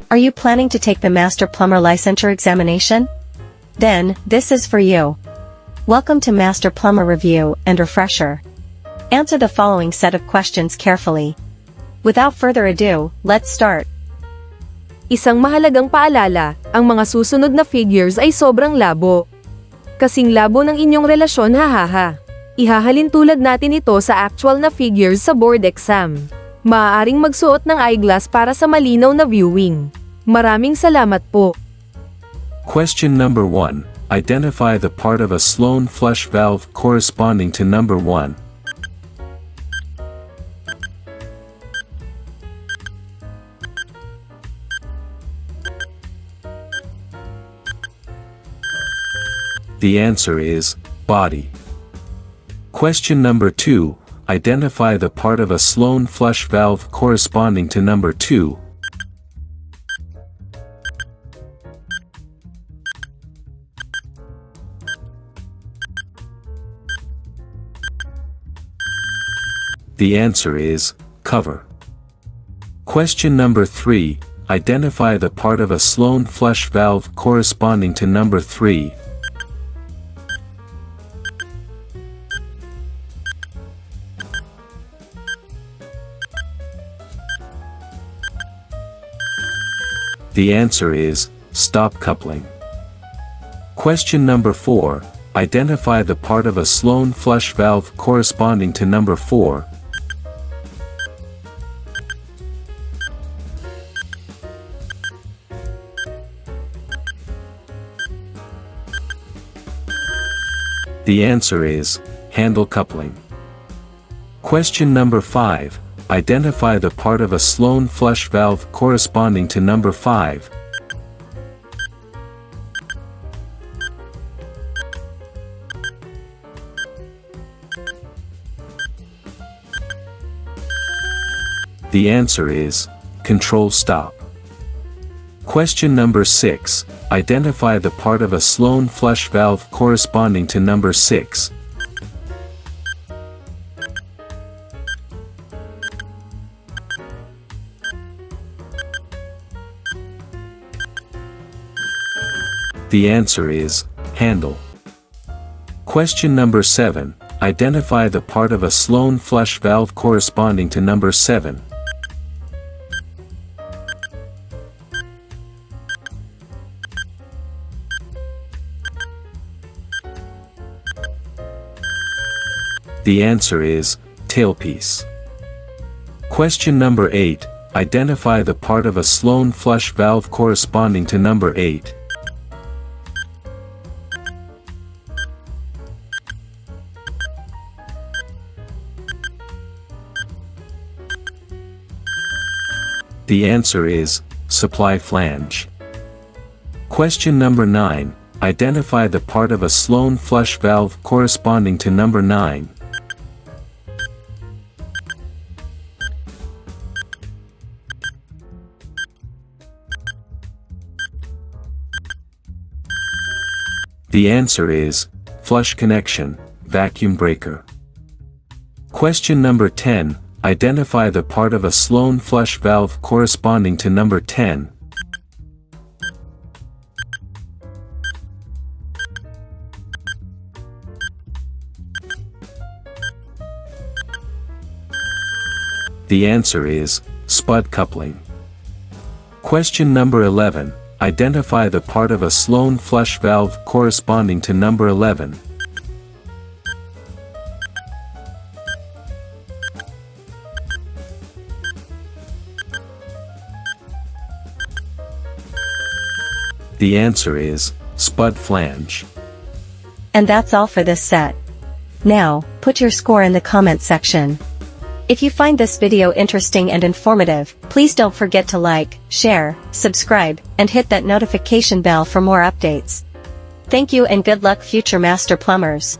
Are you planning to take the Master Plumber Licensure examination? Then, this is for you. Welcome to Master Plumber Review and Refresher. Answer the following set of questions carefully. Without further ado, let's start. Isang mahalagang paalala, ang mga susunod na figures ay sobrang labo. Kasing labo ng inyong relasyon, hahaha. Ihahalin tulad natin ito sa actual na figures sa board exam. Maaaring magsuot ng eyeglass para sa malinaw na viewing. Maraming salamat po. Question number 1. Identify the part of a Sloan flush valve corresponding to number 1. The answer is body. Question number 2. Identify the part of a Sloan flush valve corresponding to number 2. The answer is cover. Question number 3. Identify the part of a Sloan flush valve corresponding to number 3. The answer is stop coupling. Question number 4. Identify the part of a Sloan flush valve corresponding to number 4. The answer is handle coupling. Question number 5. Identify the part of a Sloan flush valve corresponding to number 5. The answer is control stop. Question number 6. Identify the part of a Sloan flush valve corresponding to number 6. The answer is handle. Question number 7. Identify the part of a Sloan flush valve corresponding to number 7. The answer is tailpiece. Question number 8. Identify the part of a Sloan flush valve corresponding to number 8. The answer is supply flange. Question number 9. Identify the part of a Sloan flush valve corresponding to number 9. The answer is flush connection, vacuum breaker. Question number 10. Identify the part of a Sloan flush valve corresponding to number 10. The answer is spud coupling. Question number 11. Identify the part of a Sloan flush valve corresponding to number 11. The answer is spud flange. And that's all for this set. Now, put your score in the comment section. If you find this video interesting and informative, please don't forget to like, share, subscribe, and hit that notification bell for more updates. Thank you and good luck future master plumbers.